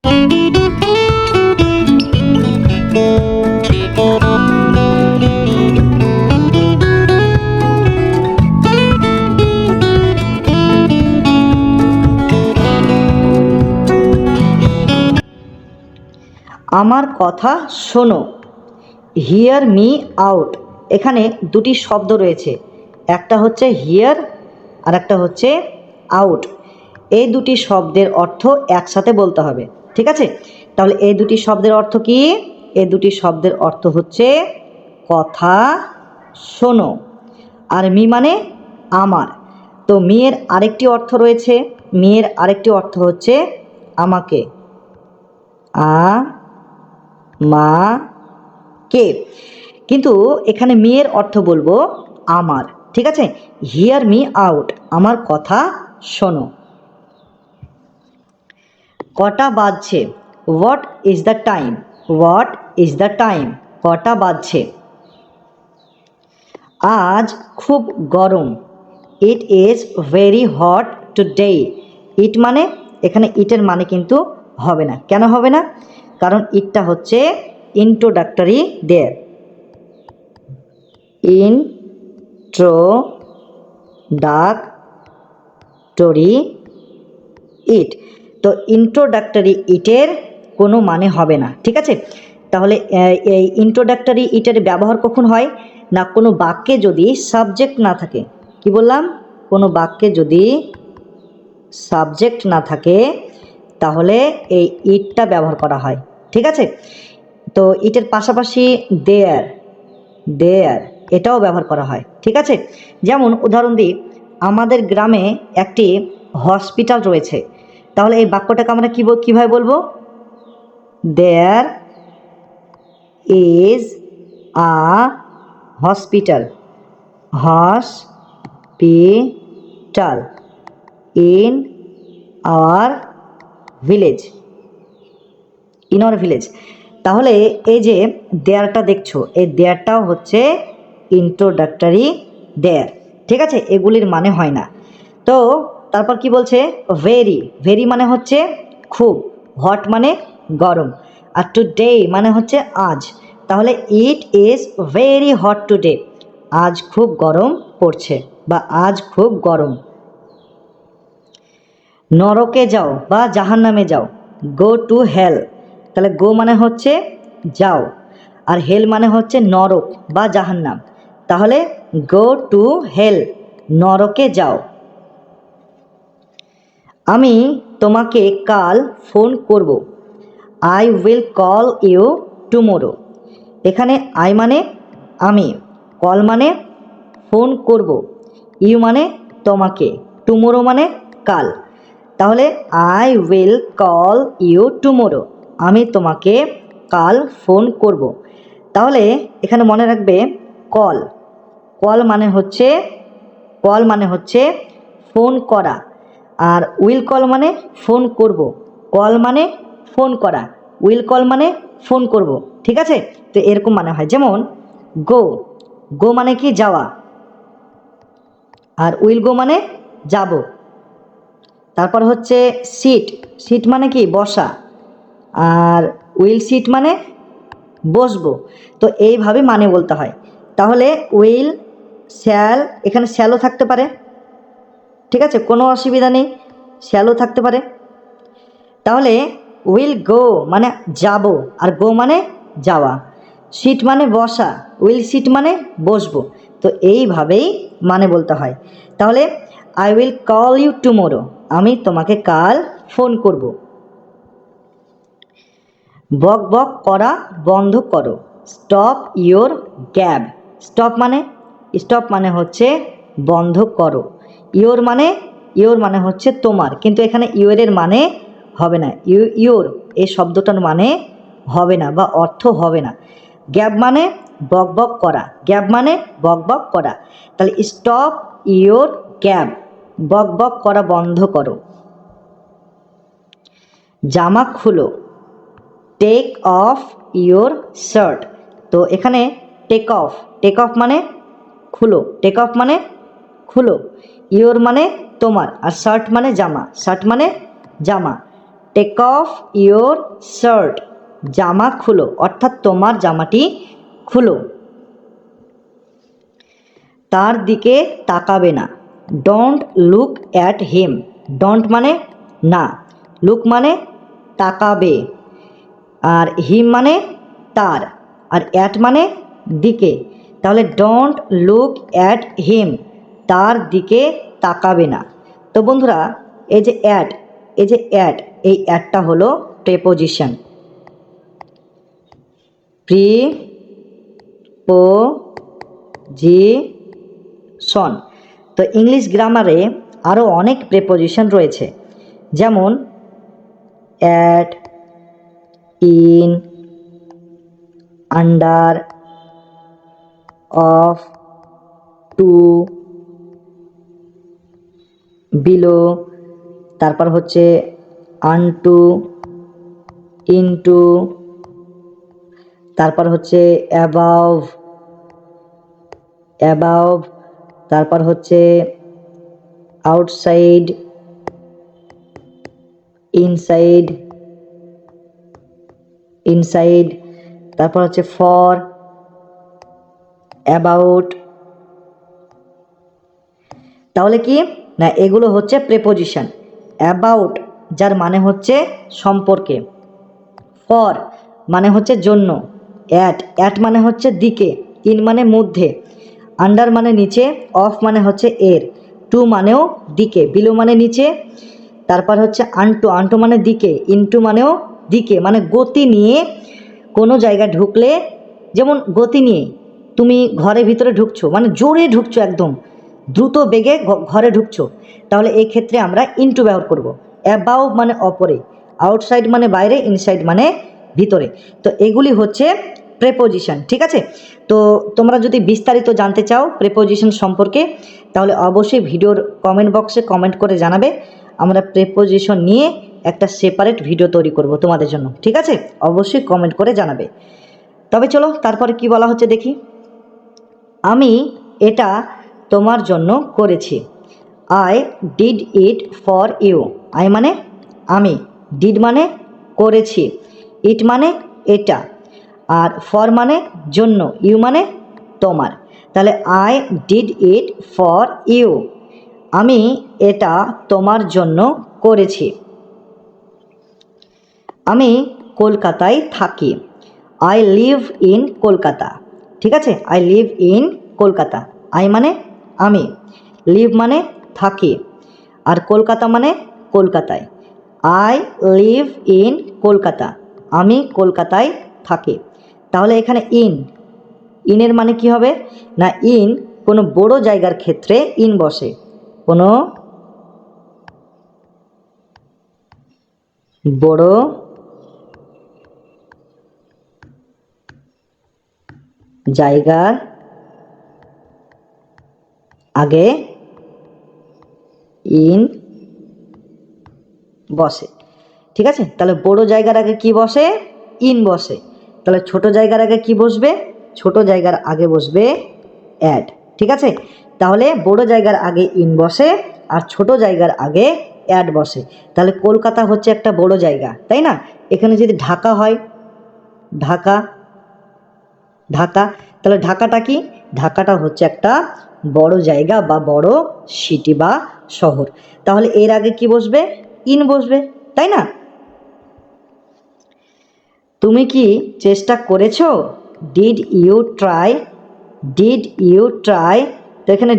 আমার কথা শোনো, হিয়ার মি আউট। এখানে দুটি শব্দ রয়েছে, একটা হচ্ছে হিয়ার আর একটা হচ্ছে আউট। এই দুটি শব্দের অর্থ একসাথে বলতে হবে, ঠিক আছে? তাহলে এই দুটি শব্দের অর্থ কি? এই দুটি শব্দের অর্থ হচ্ছে কথা শোনো, আর মি মানে আমার। তো মেয়ের আরেকটি অর্থ রয়েছে, মেয়ের আরেকটি অর্থ হচ্ছে আমাকে, মা কে। কিন্তু এখানে মেয়ের অর্থ বলবো আমার, ঠিক আছে? হিয়ার মি আউট, আমার কথা শোনো। কটা বাজছে? What is the time? What is the time? কটা বাজছে? আজ খুব গরম। It is very hot today. It মানে, এখানে ইটের মানে কিন্তু হবে না। কেন হবে না? কারণ ইটটা হচ্ছে ইন্ট্রোডাক্টরি দেয়ার। ইন্ট্রোডাক্টরি ইট। তো ইন্ট্রোডাক্টরি ইটের কোনো মানে হবে না, ঠিক আছে? তাহলে এই ইন্ট্রোডাক্টরি ইটের ব্যবহার কখন হয়? না, কোনো বাক্যে যদি সাবজেক্ট না থাকে। কি বললাম? কোনো বাক্যে যদি সাবজেক্ট না থাকে তাহলে এই ইটটা ব্যবহার করা হয়, ঠিক আছে? তো ইটের পাশাপাশি দেয়ার, দেয়ার এটাও ব্যবহার করা হয়, ঠিক আছে? যেমন উদাহরণ দিই, আমাদের গ্রামে একটি হসপিটাল রয়েছে। তাহলে এই বাক্যটাকে আমরা কীভাবে বলবো? There is a hospital, hospital in our village, in our village. তাহলে এই যে দেয়ারটা দেখছো, এই দেয়ারটাও হচ্ছে ইন্ট্রোডাক্টরি দেয়ার, ঠিক আছে? এগুলির মানে হয় না। তো তারপর কি বলছে? ভেরি, ভেরি মানে হচ্ছে খুব, হট মানে গরম, আর টুডে মানে হচ্ছে আজ। তাহলে ইট ইজ ভেরি হট টুডে, আজ খুব গরম পড়ছে বা আজ খুব গরম। নরকে যাও বা জাহান্নামে যাও, গো টু হেল। তাহলে গো মানে হচ্ছে যাও, আর হেল মানে হচ্ছে নরক বা জাহান্নাম। তাহলে গো টু হেল, নরকে যাও। আমি তোমাকে কাল ফোন করব, I will call you tomorrow. এখানে আই মানে আমি, কল মানে ফোন করব, ইউ মানে তোমাকে, টুমোরো মানে কাল। তাহলে I will call you tomorrow, আমি তোমাকে কাল ফোন করব। তাহলে এখানে মনে রাখবে কল, কল মানে হচ্ছে, কল মানে হচ্ছে ফোন করা, আর উইল কল মানে ফোন করব। কল মানে ফোন করা, উইল কল মানে ফোন করব, ঠিক আছে? তো এরকম মানে হয়। যেমন গো, গো মানে কি যাওয়া, আর উইল গো মানে যাব। তারপর হচ্ছে সিট, সিট মানে কি বসা, আর উইল সিট মানে বসবো। তো এইভাবে মানে বলতে হয়। তাহলে উইল, শ্যাল, এখানে শ্যালও থাকতে পারে, ঠিক আছে? কোনো অসুবিধা নেই, শ্যালও থাকতে পারে। তাহলে উইল গো মানে যাব, আর গো মানে যাওয়া। সিট মানে বসা, উইল সিট মানে বসবো। তো এইভাবেই মানে বলতে হয়। তাহলে I will call you tomorrow, আমি তোমাকে কাল ফোন করব। বক বক করা বন্ধ করো, স্টপ ইয়োর গ্যাব। স্টপ মানে, স্টপ মানে হচ্ছে বন্ধ করো। ইয়োর মানে, ইয়োর মানে হচ্ছে তোমার, কিন্তু এখানে ইয়োরের মানে হবে না, ইয়োর এই শব্দটার মানে হবে না বা অর্থ হবে না। গ্যাব মানে বক বক করা, গ্যাব মানে বক বক করা। তাহলে স্টপ ইয়োর গ্যাব, বক বক করা বন্ধ করো। জামা খুলো, টেক অফ ইয়োর শার্ট। তো এখানে টেক অফ, টেক অফ মানে খুলো, টেক অফ মানে খুলো, ইয়োর মানে তোমার, আর শার্ট মানে জামা, শার্ট মানে জামা। টেক অফ ইয়োর শার্ট, জামা খুলো, অর্থাৎ তোমার জামাটি খুলো। তার দিকে তাকাবে না, don't look at him, don't মানে না, লুক মানে তাকাবে, আর হিম মানে তার, আর অ্যাট মানে দিকে। তাহলে ডোন্ট লুক অ্যাট হিম, তার দিকে তাকাবে না। তো বন্ধুরা এই যে অ্যাট, এই অ্যাটটা হলো প্রেপোজিশন, প্রিপোজিশন। তো ইংলিশ গ্রামারে আরও অনেক প্রেপোজিশন রয়েছে, যেমন at, in, under, of, to, below, তারপর হচ্ছে আনটু, ইনটু, তারপর হচ্ছে অ্যাবাভ, তারপর হচ্ছে আউটসাইড, ইনসাইড, তারপর হচ্ছে ফর, অ্যাবাউট। তাহলে কি না, এগুলো হচ্ছে প্রেপোজিশন। অ্যাবাউট যার মানে হচ্ছে সম্পর্কে, ফর মানে হচ্ছে জন্য, অ্যাট মানে হচ্ছে দিকে, ইন মানে মধ্যে, আন্ডার মানে নিচে, অফ মানে হচ্ছে এর, টু মানেও দিকে, বিলো মানে নিচে, তারপর হচ্ছে আনটু মানে দিকে, ইনটু মানেও দিকে, মানে গতি নিয়ে কোনো জায়গায় ঢুকলে, যেমন গতি নিয়ে তুমি ঘরের ভিতরে ঢুকছো, মানে জোরে ঢুকছো, একদম দ্রুত বেগে ঘরে ঢুকছো, তাহলে এই ক্ষেত্রে আমরা ইনটু ব্যবহার করব। অ্যাবাউ মানে অপরে, আউটসাইড মানে বাইরে, ইনসাইড মানে ভিতরে। তো এগুলি হচ্ছে প্রেপোজিশন, ঠিক আছে। তো তোমরা যদি বিস্তারিত জানতে চাও প্রেপোজিশন সম্পর্কে, তাহলে অবশ্যই ভিডিওর কমেন্ট বক্সে কমেন্ট করে জানাবে, আমরা প্রেপোজিশন নিয়ে একটা সেপারেট ভিডিও তৈরি করব তোমাদের জন্য, ঠিক আছে। অবশ্যই কমেন্ট করে জানাবে। তবে চলো তারপরে কি বলা হচ্ছে দেখি। আমি এটা তোমার জন্য করেছি, I did it for you. I মানে আমি, ডিড মানে করেছি, ইট মানে এটা, আর ফর মানে জন্য, ইউ মানে তোমার। তাহলে I did it for you, আমি এটা তোমার জন্য করেছি। আমি কলকাতায় থাকি, আই লিভ ইন কলকাতা, ঠিক আছে। I live in Kolkata, I মানে আমি, লিভ মানে থাকি, আর কলকাতা মানে কলকাতায়। আই লিভ ইন কলকাতা, আমি কলকাতায় থাকি। তাহলে এখানে ইনের মানে কি হবে না, ইন কোনো বড় জায়গার ক্ষেত্রে ইন বসে, কোনো বড় জায়গার আগে ইন বসে, ঠিক আছে। তাহলে বড় জায়গার আগে কি বসে, ইন বসে। তাহলে ছোট জায়গার আগে কি বসবে, ছোট জায়গার আগে বসবে অ্যাড, ঠিক আছে। তাহলে বড় জায়গার আগে ইন বসে আর ছোট জায়গার আগে অ্যাড বসে। তাহলে কলকাতা হচ্ছে একটা বড় জায়গা, তাই না। এখানে যদি ঢাকা হয়, ঢাকা, তাহলে ঢাকাটা কি, ঢাকাটা হচ্ছে একটা বড় জায়গা বা বড় সিটি বা শহর। তাহলে এর আগে কি বসবে, ইন বসবে, তাই না। তুমি কি চেষ্টা করেছো, ডিড ইউ ট্রাই, তো এখানে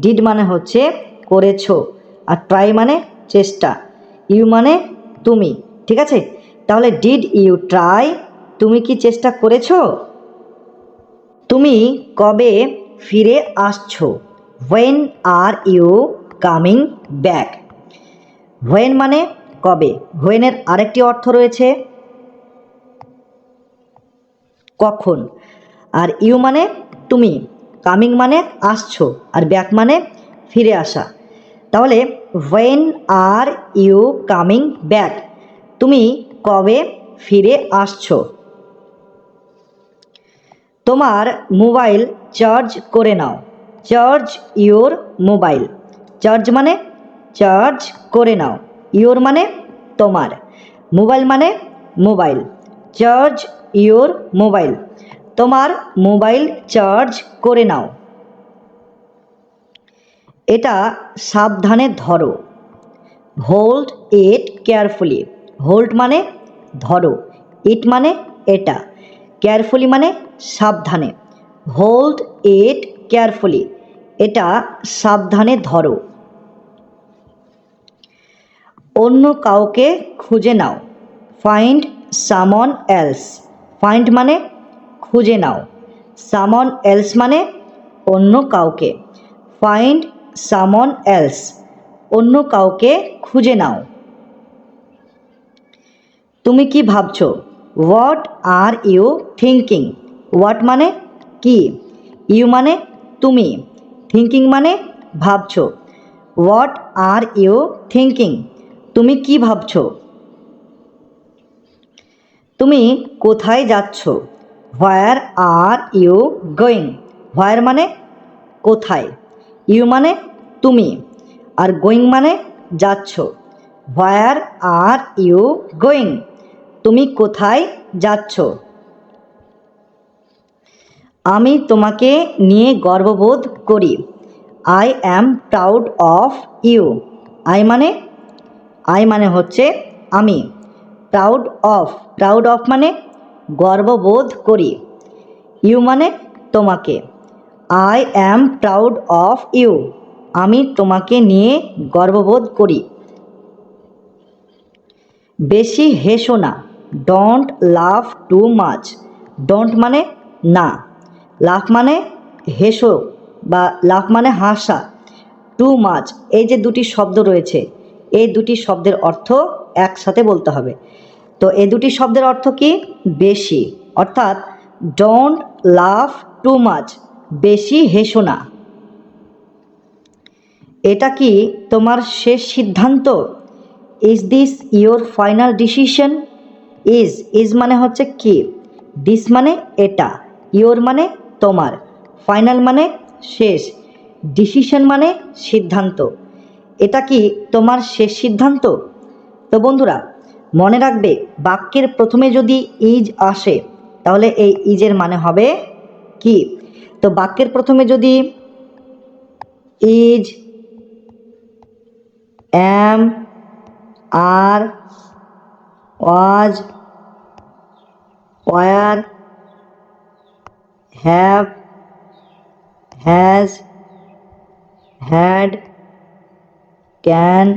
ডিড মানে হচ্ছে করেছো, আর ট্রাই মানে চেষ্টা, ইউ মানে তুমি, ঠিক আছে। তাহলে ডিড ইউ ট্রাই, তুমি কি চেষ্টা করেছো। তুমি কবে ফিরে আসছো, when are you coming back. When মানে কবে, হোয়েনের আরেকটি অর্থ রয়েছে কখন, আর ইউ মানে তুমি, কামিং মানে আসছো, আর ব্যাক মানে ফিরে আসা। তাহলে when are you coming back, তুমি কবে ফিরে আসছো। তোমার মোবাইল চার্জ করে নাও, চার্জ ইওর মোবাইল, চার্জ মানে চার্জ করে নাও, ইওর মানে তোমার, মোবাইল মানে মোবাইল, চার্জ ইওর মোবাইল, তোমার মোবাইল চার্জ করে নাও। এটা সাবধানে ধরো, হোল্ড ইট কেয়ারফুলি, হোল্ড মানে ধরো, ইট মানে এটা, কেয়ারফুলি মানে সাবধানে, হোল্ড ইট কেয়ারফুলি, এটা সাবধানে ধরো। অন্য কাউকে খুঁজে নাও, ফাইন্ড সামন এলস, ফাইন্ড মানে খুঁজে নাও, সামন এলস মানে অন্য কাউকে, ফাইন্ড সামন এলস, অন্য কাউকে খুঁজে নাও। তুমি কি ভাবছো, what are you thinking, what মানে কি, ইউ মানে তুমি, থিঙ্কিং মানে ভাবছো, হোয়াট আর ইউ থিঙ্কিং, তুমি কি ভাবছো। তুমি কোথায় যাচ্ছ, হোয়ার আর ইউ গোয়িং, হোয়ার মানে কোথায়, ইউ মানে তুমি, আর গোয়িং মানে যাচ্ছ, হোয়ার আর ইউ গোয়িং, তুমি কোথায় যাচ্ছ। আমি তোমাকে নিয়ে গর্ববোধ করি, I am proud of you, I মানে হচ্ছে আমি, প্রাউড অফ মানে গর্ববোধ করি, ইউ মানে তোমাকে, I am proud of you, আমি তোমাকে নিয়ে গর্ববোধ করি। বেশি হেসো না, ডোন্ট লাফ টু মাচ, ডোন্ট মানে না, লাফ মানে হেসো বা লাফ মানে হাসা, টু মাচ এই যে দুটি শব্দ রয়েছে, এই দুটি শব্দের অর্থ একসাথে বলতে হবে। তো এই দুটি শব্দের অর্থ কি, বেশি, অর্থাৎ ডোন্ট লাফ টু মাচ, বেশি হেসো না। এটা কি তোমার শেষ সিদ্ধান্ত, is this your final decision, is মানে হচ্ছে কি, দিস মানে এটা, ইয়োর মানে তোমার, ফাইনাল মানে শেষ, ডিসিশন মানে সিদ্ধান্ত, এটা কি তোমার শেষ সিদ্ধান্ত। তো বন্ধুরা মনে রাখবে, বাক্যের প্রথমে যদি ইজ আসে তাহলে এই ইজের মানে হবে কি। তো বাক্যের প্রথমে যদি is, am, are, was, were, have, has, had, can,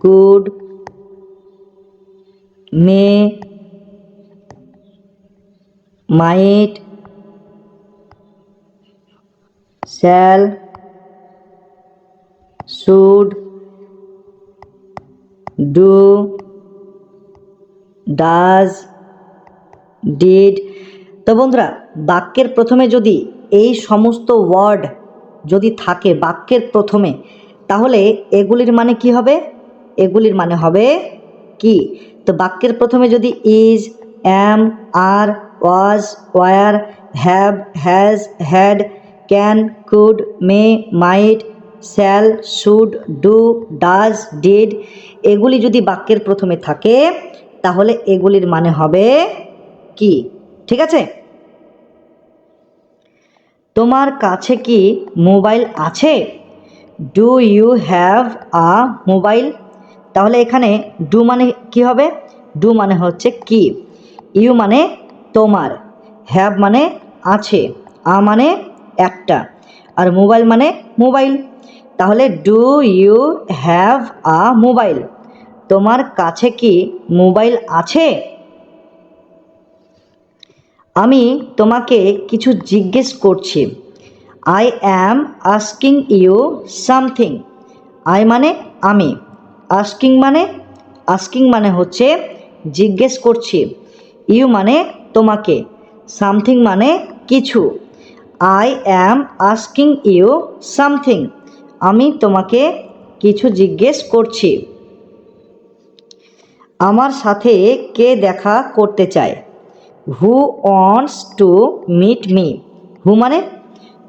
could, may, might, shall, should, do, does, did. তো বন্ধুরা বাক্যের প্রথমে যদি এই সমস্ত ওয়ার্ড যদি থাকে বাক্যের প্রথমে, তাহলে এগুলির মানে কি হবে, এগুলির মানে হবে কি। তো বাক্যের প্রথমে যদি is, am, are, was, were, have, has, had, can, could, may, might, shall, should, do, does, did এগুলি যদি বাক্যের প্রথমে থাকে তাহলে এগুলির মানে হবে কি। ঠিক আছে, তোমার কাছে কি মোবাইল আছে, do you have a mobile, তাহলে এখানে ডু মানে কি হবে, ডু মানে হচ্ছে কি, ইউ মানে তোমার, হ্যাভ মানে আছে, আ মানে একটা, আর মোবাইল মানে মোবাইল, তাহলে do you have a mobile, তোমার কাছে কি মোবাইল আছে। আমি তোমাকে কিছু জিজ্ঞেস করছি, I am asking you something, I মানে আমি, আস্কিং মানে হচ্ছে জিজ্ঞেস করছি, ইউ মানে তোমাকে, সামথিং মানে কিছু, I am asking you something, আমি তোমাকে কিছু জিজ্ঞেস করছি। আমার সাথে কে দেখা করতে চায়, who wants to meet me,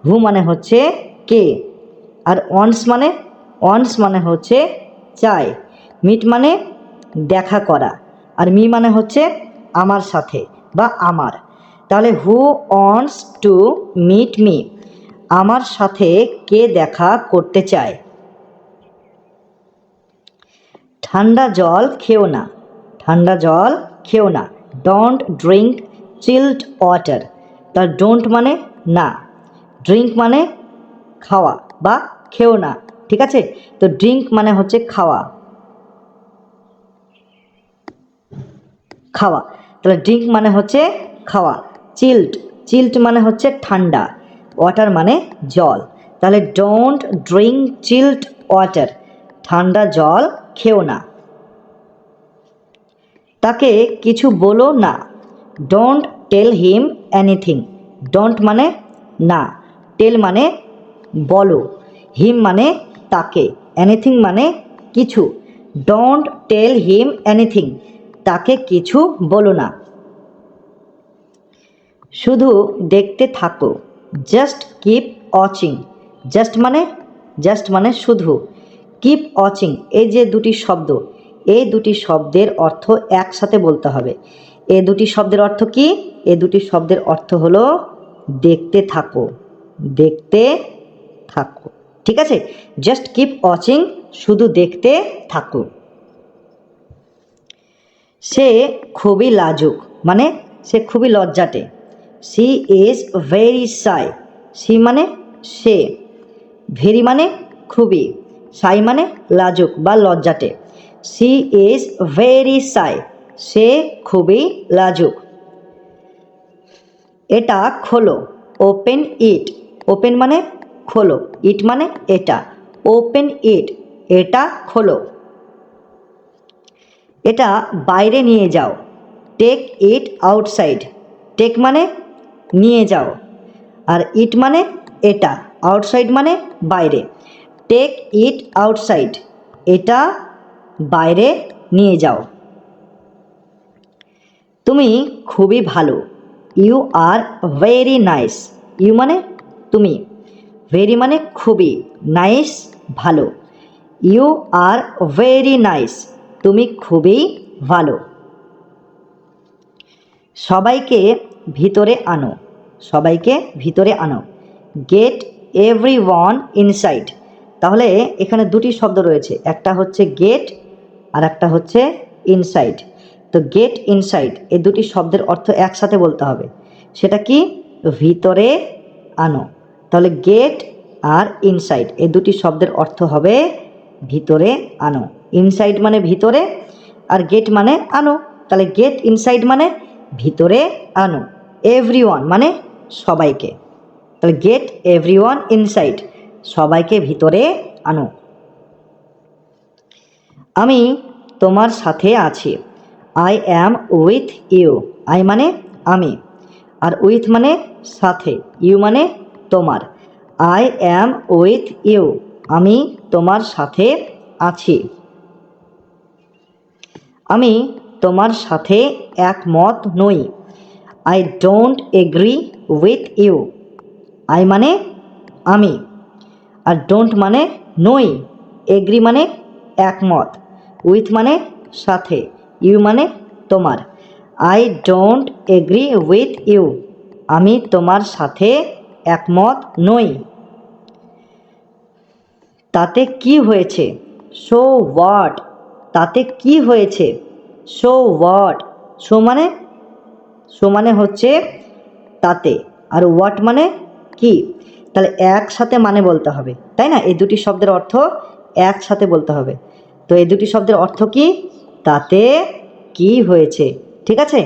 who মানে হচ্ছে কে, আর ওয়ান্টস মানে হচ্ছে চায়, মিট মানে দেখা করা, আর মি মানে হচ্ছে আমার সাথে বা আমার। তাহলে who wants to meet me, আমার সাথে কে দেখা করতে চায়। ঠান্ডা জল খেও না, ঠান্ডা জল খেও না, ডোন্ট ড্রিঙ্ক চিল্ড ওয়াটার। তার ডোন্ট মানে না, ড্রিঙ্ক মানে খাওয়া বা খেও না, ঠিক আছে। তো ড্রিঙ্ক মানে হচ্ছে খাওয়া, খাওয়া, তাহলে ড্রিঙ্ক মানে হচ্ছে খাওয়া। চিল্ড, চিল্ড মানে হচ্ছে ঠান্ডা, ওয়াটার মানে জল। তাহলে ডোন্ট ড্রিঙ্ক চিল্ড ওয়াটার, ঠান্ডা জল খেও না। তাকে কিছু বলো না, don't tell him anything. Don't মানে না, টেল মানে বলো, হিম মানে তাকে, এনিথিং মানে কিছু। ডোন্ট টেল হিম এনিথিং, তাকে কিছু বলো না। শুধু দেখতে থাকো, জাস্ট কিপ ওয়াচিং। জাস্ট মানে শুধু, কিপ ওয়াচিং, এই যে দুটি শব্দ, এই দুটি শব্দের অর্থ একসাথে বলতে হবে। এই দুটি শব্দের অর্থ কি? এই দুটি শব্দের অর্থ হলো দেখতে থাকো, দেখতে থাকো, ঠিক আছে। জাস্ট কিপ ওয়াচিং, শুধু দেখতে থাকো। সে খুবই লাজুক, মানে সে খুবই লজ্জাটে। She is very shy, she মানে সে, ভেরি মানে খুবই, শাই মানে লাজুক বা লজ্জাটে। সি ইজ ভেরি শাই, সে খুবই লাজুক। এটা খোলো, ওপেন ইট। ওপেন মানে খোলো, ইট মানে এটা, ওপেন ইট, এটা খোলো। এটা বাইরে নিয়ে যাও, টেক ইট আউটসাইড। টেক মানে নিয়ে যাও, আর ইট মানে এটা, আউটসাইড মানে বাইরে। টেক ইট আউটসাইড, এটা বাইরে নিয়ে যাও। তুমি খুবই ভালো, you are very nice. You মানে তুমি, ভেরি মানে খুবই, নাইস ভালো। ইউ আর ভেরি নাইস, তুমি খুবই ভালো। সবাইকে ভিতরে আনো, সবাইকে ভিতরে আনো, গেট এভরিওয়ান ইনসাইড। তাহলে এখানে দুটি শব্দ রয়েছে, একটা হচ্ছে গেট আর একটা হচ্ছে ইনসাইড। তো গেট ইনসাইড, এই দুটি শব্দের অর্থ একসাথে বলতে হবে। সেটা কি? ভিতরে আনো। তাহলে গেট আর ইনসাইড এই দুটি শব্দের অর্থ হবে ভিতরে আনো। ইনসাইড মানে ভিতরে, আর গেট মানে আনো। তাহলে গেট ইনসাইড মানে ভিতরে আনো। এভরিওয়ান মানে সবাইকে, তাহলে গেট এভরিওয়ান ইনসাইড, সবাইকে ভিতরে আনো। আমি তোমার সাথে আছি, I am with you. I মানে আমি, আর উইথ মানে সাথে, ইউ মানে তোমার। আই অ্যাম উইথ ইউ, আমি তোমার সাথে আছি। আমি তোমার সাথে একমত নই, I don't agree with you. I মানে আমি, আর ডোন্ট মানে নই, এগ্রি মানে একমত, উইথ মানে সাথে, ইউ মানে তোমার। I don't agree with you, আমি তোমার সাথে একমত নই। তাতে কি হয়েছে? So what. তাতে কি হয়েছে? So what. সো মানে হচ্ছে তাতে, আর হোয়াট মানে কি। তাহলে একসাথে মানে বলতে হবে, তাই না? এই দুটি শব্দের অর্থ একসাথে বলতে হবে। তো এই দুটি শব্দের অর্থ কি? তাতে কি হয়েছে, ঠিক আছে।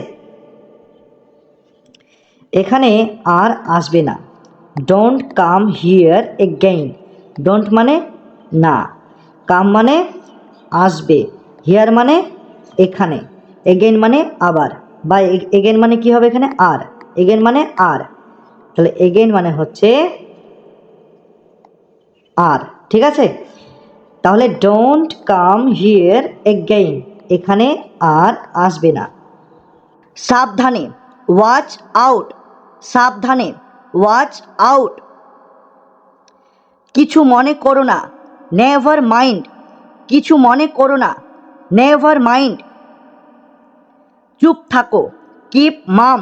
এখানে আর আসবে না, don't come here again. Don't মানে না, কাম মানে আসবে, হিয়ার মানে এখানে, এগেইন মানে আবার, বা এগেইন মানে কি হবে এখানে? আর, এগেইন মানে আর, তাহলে এগেইন মানে হচ্ছে আর, ঠিক আছে। তাহলে ডোন্ট কাম হিয়ার এগেইন, এখানে আর আসবে না। সাবধানে, ওয়াচ আউট। সাবধানে, ওয়াচ আউট। কিছু মনে করো না, নেভার মাইন্ড। কিছু মনে করো না, নেভার মাইন্ড। চুপ থাকো, কিপ মাম।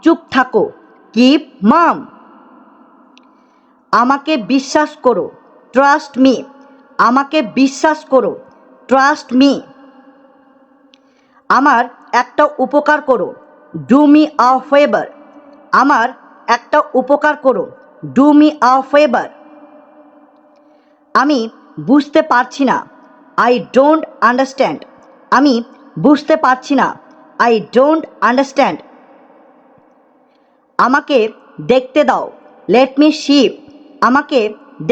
চুপ থাকো, কিপ মাম। আমাকে বিশ্বাস করো, ট্রাস্ট মি। আমাকে বিশ্বাস করো, ট্রাস্ট মি। আমার একটা উপকার করো, ডু মি আ ফেভার। আমার একটা উপকার করো, ডু মি আ ফেভার। আমি বুঝতে পারছি না, আই ডোন্ট আন্ডারস্ট্যান্ড। আমি বুঝতে পারছি না, আই ডোন্ট আন্ডারস্ট্যান্ড। আমাকে দেখতে দাও, লেট মি সি। আমাকে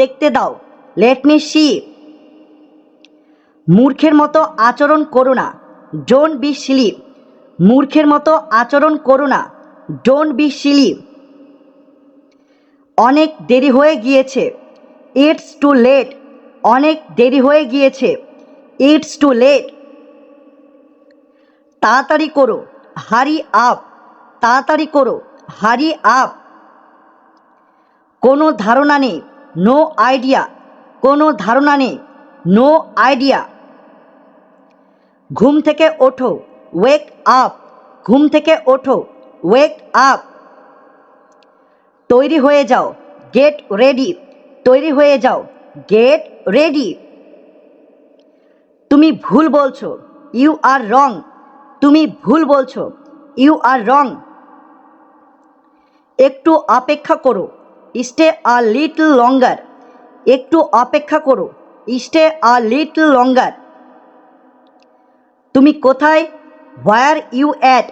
দেখতে দাও, লেট মি সি। মূর্খের মতো আচরণ করো না, ডোন্ট বি সিলি। মূর্খের মতো আচরণ করো না, ডোন্ট বি সিলি। অনেক দেরি হয়ে গিয়েছে, ইটস টু লেট। অনেক দেরি হয়ে গিয়েছে, ইটস টু লেট। তাড়াতাড়ি করো, হারি আপ। তাড়াতাড়ি করো, হারি আপ। কোনো ধারণা নেই, নো আইডিয়া। কোনো ধারণা নেই, নো আইডিয়া। ঘুম থেকে ওঠো, ওয়েক আপ। ঘুম থেকে ওঠো, ওয়েক আপ। তৈরি হয়ে যাও, গেট রেডি। তৈরি হয়ে যাও, গেট রেডি। তুমি ভুল বলছো, ইউ আর রং। তুমি ভুল বলছো, ইউ আর রং। একটু অপেক্ষা করো, স্টে আ লিটল লঙ্গার। একটু অপেক্ষা করো, স্টে আ লিটল লঙ্গার। তুমি কোথায়, হোয়ার ইউ অ্যাট।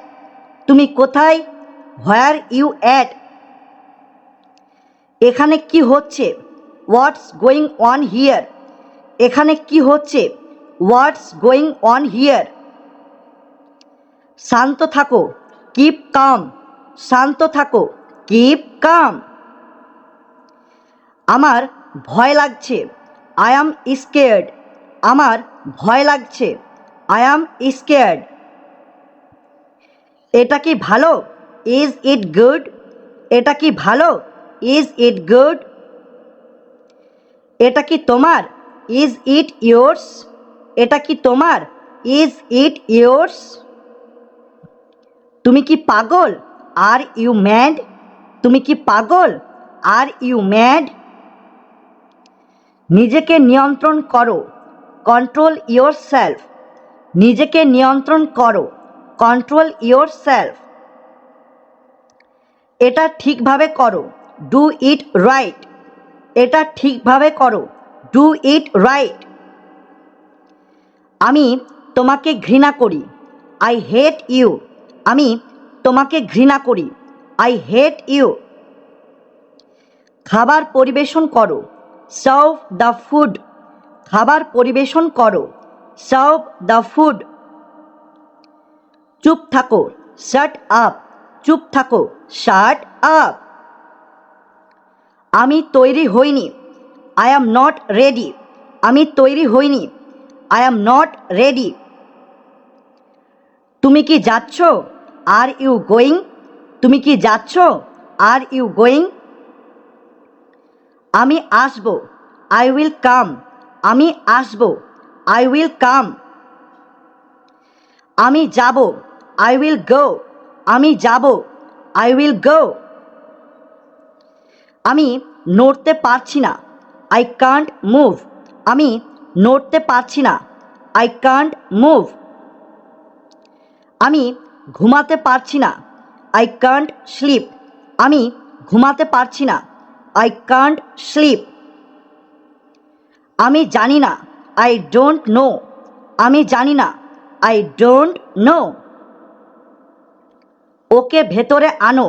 তুমি কোথায়, হোয়ার ইউ অ্যাট। এখানে কি হচ্ছে, হোয়াটস গোয়িং অন হিয়ার। এখানে কি হচ্ছে, হোয়াটস গোয়িং অন হিয়ার। শান্ত থাকো, কিপ কাম। শান্ত থাকো, কিপ কাম। আমার ভয় লাগছে, আই অ্যাম স্কেয়ার্ড। আমার ভয় লাগছে, আই অ্যাম স্কেয়ার্ড। এটা কি ভালো, ইজ ইট গুড। এটা কি ভালো, ইজ ইট গুড। এটা কি তোমার, ইজ ইট ইয়োর্স। এটা কি তোমার, ইজ ইট ইয়োর্স। তুমি কি পাগল, আর ইউ ম্যাড। তুমি কি পাগল, আর ইউ ম্যাড। নিজেকে নিয়ন্ত্রণ করো, কন্ট্রোল ইয়োর সেলফ। নিজেকে নিয়ন্ত্রণ করো, কন্ট্রোল ইয়োর সেলফ। এটা ঠিকভাবে করো, ডু ইট রাইট। এটা ঠিকভাবে করো, ডু ইট রাইট। আমি তোমাকে ঘৃণা করি, আই হেট ইউ। আমি তোমাকে ঘৃণা করি, আই হেট ইউ। খাবার পরিবেশন করো, সার্ভ দ্য ফুড। খাবার পরিবেশন করো, সার্ভ দ্য ফুড। চুপ থাকো, শাট আপ। চুপ থাকো, শাট আপ। আমি তৈরি হইনি, আই অ্যাম নট রেডি। আমি তৈরি হইনি, আই অ্যাম নট রেডি। তুমি কি যাচ্ছ, আর ইউ গোয়িং। তুমি কি যাচ্ছ, আর ইউ গোয়িং। আমি আসব, আই উইল কাম। আমি আসব, আই উইল কাম। আমি যাব, আই উইল গো। আমি যাব, আই উইল গো। আমি নড়তে পারছি না, আই কান্ট মুভ। আমি নড়তে পারছি না, আই কান্ট মুভ। আমি ঘুমাতে পারছি না, আই কান্ট স্লিপ। আমি ঘুমাতে পারছি না, আই কান্ট স্লিপ। আমি জানি না, আই ডোন্ট নো। আমি জানি না, আই ডোন্ট নো। ওকে ভেতরে আনো,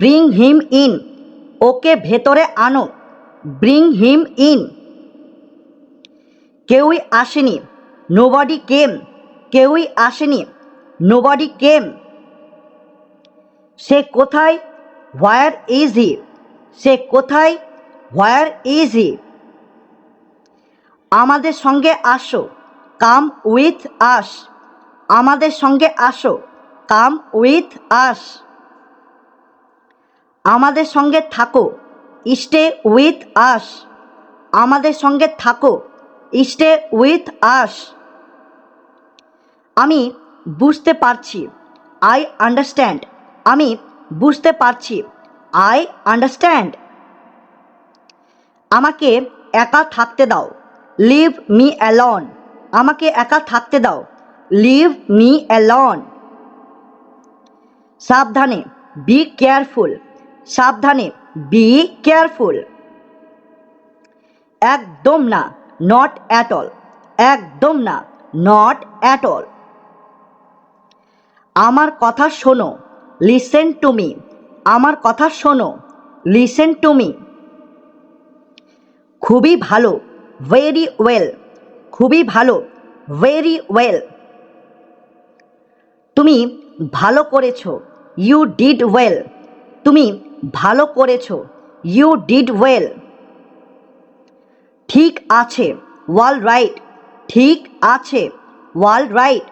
ব্রিং হিম ইন। ওকে ভেতরে আনো, ব্রিং হিম ইন। কেউই আসেনি, নোবডি কেম। কেউই আসেনি, নোবডি কেম। সে কোথায়, হোয়ার ইজ হি। সে কোথায়, হোয়ার ইজ হি। আমাদের সঙ্গে আসো, কাম উইথ আস। আমাদের সঙ্গে আসো, কাম উইথ আস। আমাদের সঙ্গে থাকো, স্টে উইথ আস। আমাদের সঙ্গে থাকো, স্টে উইথ আস। আমি বুঝতে পারছি, আই আন্ডারস্ট্যান্ড। আমি বুঝতে পারছি, আই আন্ডারস্ট্যান্ড। আমাকে একা থাকতে দাও, লিভ মি অ্যালন। আমাকে একা থাকতে দাও, লিভ মি অ্যালন। সাবধানে, বি কেয়ারফুল। সাবধানে, বি কেয়ারফুল। একদম না, নট অ্যাট অল। একদম না, নট অ্যাট অল। আমার কথা শোনো, লিসেন টু মি। আমার কথা শোনো, লিসেন টু মি। খুবই ভালো, ভেরি ওয়েল। খুবই ভালো, ভেরি ওয়েল। তুমি ভালো করেছো, ইউ ডিড ওয়েল। তুমি ভালো করেছো, ইউ ডিড ওয়েল। ঠিক আছে, ওয়াল রাইট। ঠিক আছে, ওয়াল রাইট।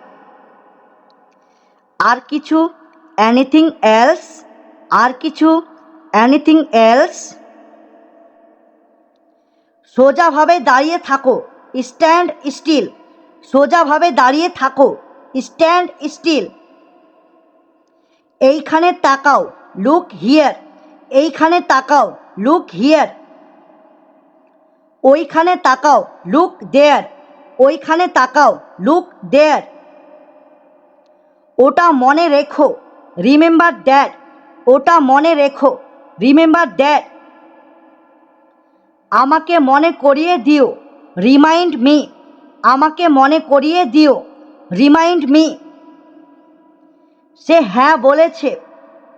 আর কিছু, এনিথিং এলস। আর কিছু, এনিথিং এলস। সোজাভাবে দাঁড়িয়ে থাকো, স্ট্যান্ড স্টিল। সোজাভাবে দাঁড়িয়ে থাকো, স্ট্যান্ড স্টিল। এইখানে তাকাও, লুক হিয়ার। এইখানে তাকাও, লুক হিয়ার। ওইখানে তাকাও, লুক দেয়ার। ওইখানে তাকাও, লুক দেয়ার। ওটা মনে রেখো, রিমেম্বার দ্যাট। ওটা মনে রেখো, রিমেম্বার দ্যাট। আমাকে মনে করিয়ে দিও, রিমাইন্ড মি। আমাকে মনে করিয়ে দিও, রিমাইন্ড মি। সে হ্যাঁ বলেছে,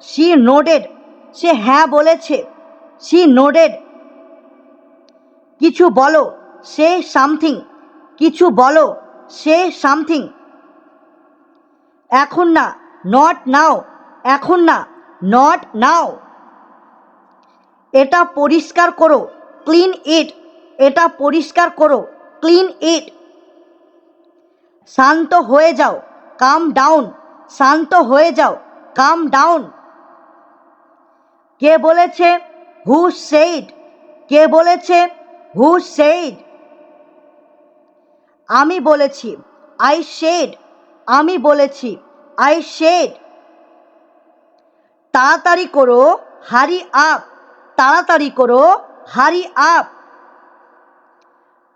শি নোডেড। সে হ্যাঁ বলেছে, শি নোডেড। কিছু বলো, সে সামথিং। কিছু বলো, সে সামথিং। এখন না, নট নাও। এখন না, নট নাও। এটা পরিষ্কার করো, ক্লিন ইট। এটা পরিষ্কার করো, ক্লিন ইট। শান্ত হয়ে যাও, কাম ডাউন। শান্ত হয়ে যাও, কাম ডাউন। কে বলেছে, হু সেইড। কে বলেছে, হু সেইড। আমি বলেছি, আই শেড। আমি বলেছি, আই শেড। তাড়াতাড়ি করো, হারি আপ। তাড়াতাড়ি করো, হারি আপ।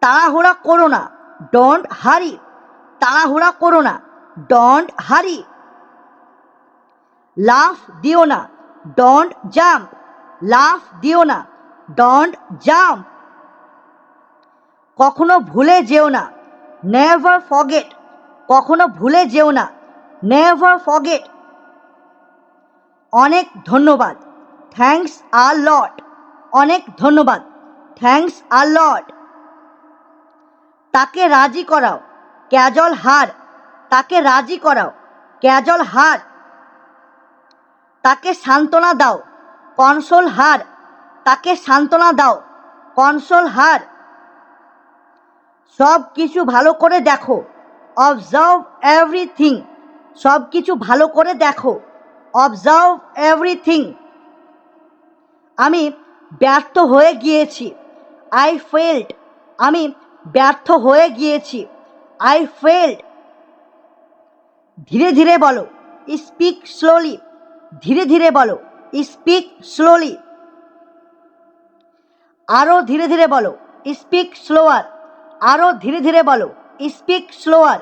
তাড়াহুড়া করো না, ডোন্ট হারি। তাড়াহুড়া করো না, ডোন্ট হারি। লাফ দিও না, ডোন্ট জাম্প। লাফ দিও না, ডোন্ট জাম্প। কখনো ভুলে যেও না, নেভার ফরগেট। কখনো ভুলে যেও না, নেভার ফরগেট। অনেক ধন্যবাদ, থ্যাঙ্কস আ লট। অনেক ধন্যবাদ, থ্যাঙ্কস আ লট। তাকে রাজি করাও, ক্যাজল হার। তাকে রাজি করাও, ক্যাজল হার। তাকে সান্ত্বনা দাও, কনসোল হার। তাকে সান্ত্বনা দাও, কনসোল হার। সব কিছু ভালো করে দেখো, অবজার্ভ এভরিথিং। সব কিছু ভালো করে দেখো, অবজার্ভ এভরিথিং। আমি ব্যর্থ হয়ে গিয়েছি, আই ফেল্ড। আমি ব্যর্থ হয়ে গিয়েছি, আই ফেল্ড। ধীরে ধীরে বলো, স্পিক স্লোলি। ধীরে ধীরে বলো, স্পিক স্লোলি। আরও ধীরে ধীরে বলো, স্পিক স্লোয়ার। আরও ধীরে ধীরে বলো, স্পিক স্লোয়ার।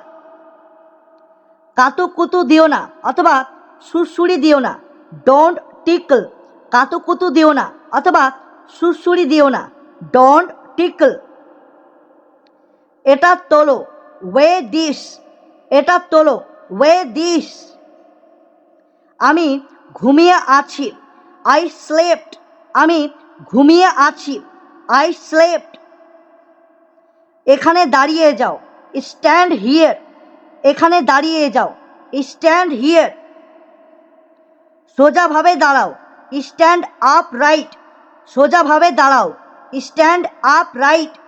কাতুকুতু দিও না অথবা সুরসুরি দিও না, ডোন্ট টিকল। কাতুকুতু দিও না অথবা সুরসুরি দিও না, ডোন্ট টিকল। এটা তোলো, ওয়ে দিস। এটা তোলো, ওয়ে দিস। আমি ঘুমিয়ে আছি, আই স্লেপ্ট। আমি ঘুমিয়ে আছি, আই স্লেপ্ট। এখানে দাঁড়িয়ে যাও, স্ট্যান্ড হিয়ার। এখানে দাঁড়িয়ে যাও, স্ট্যান্ড হিয়ার। সোজাভাবে দাঁড়াও, স্ট্যান্ড আপ রাইট। সোজাভাবে দাঁড়াও, স্ট্যান্ড আপ রাইট।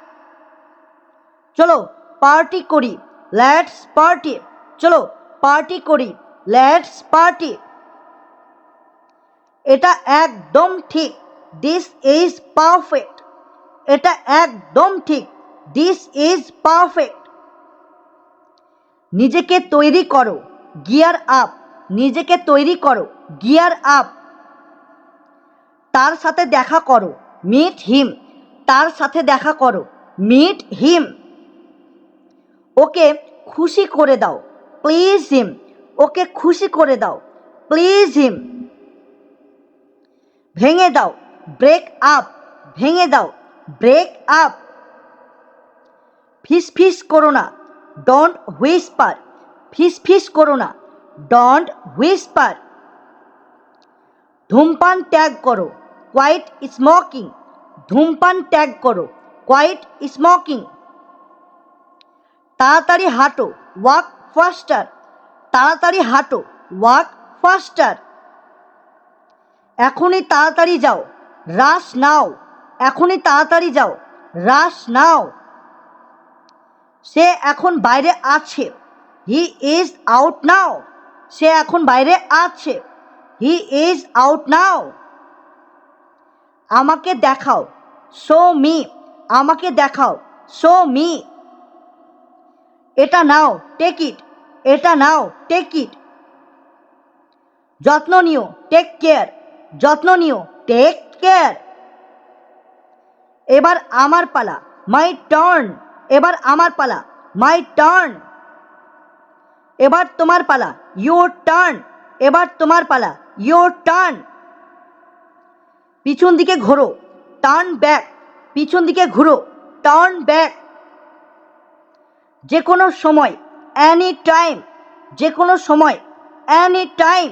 চলো পার্টি করি, লেটস পার্টি। চলো পার্টি করি, লেটস পার্টি। এটা একদম ঠিক, দিস ইজ পারফেক্ট। এটা একদম ঠিক, দিস ইজ পারফেক্ট। নিজেকে তৈরি করো, গিয়ার আপ, নিজেকে তৈরি করো, গিয়ার আপ। তার সাথে দেখা করো, মিট হিম, তার সাথে দেখা করো, মিট হিম। ওকে খুশি করে দাও, প্লিজ হিম, ওকে খুশি করে দাও, প্লিজ হিম। ভেঙে দাও, ব্রেক আপ, ভেঙে দাও, ব্রেক আপ। ফিস ফিস করো না, ডোন্ট হুইসপার, ফিস ফিস করো না, ডোন্ট হুইসপার। ধূমপান ত্যাগ করো, কোয়াইট স্মোকিং, ধূমপান ত্যাগ করো, কোয়াইট স্মোকিং। তাড়াতাড়ি হাঁটো, ওয়াক ফাস্টার, তাড়াতাড়ি হাঁটো, ওয়াক ফাস্টার। এখনই তাড়াতাড়ি যাও, রাশ নাও, এখনই তাড়াতাড়ি যাও, রাশ নাও। সে এখন বাইরে আছে, হি ইজ আউট নাও, সে এখন বাইরে আছে, হি ইজ আউট নাও। আমাকে দেখাও, শো মি, আমাকে দেখাও, শো মি। এটা নাও, টেক ইট, এটা নাও, টেক ইট। যত্ন নিও, টেক কেয়ার, যত্ন নিও, টেক কেয়ার। এবার আমার পালা, মাই টার্ন, এবার আমার পালা, মাই টার্ন। এবার তোমার পালা, ইয়োর টার্ন, এবার তোমার পালা, ইয়োর টার্ন। পিছন দিকে ঘোরো, টার্ন ব্যাক, পিছন দিকে ঘুরো, টার্ন ব্যাক। যে কোনো সময়, এনি টাইম, যে কোনো সময়, এনি টাইম।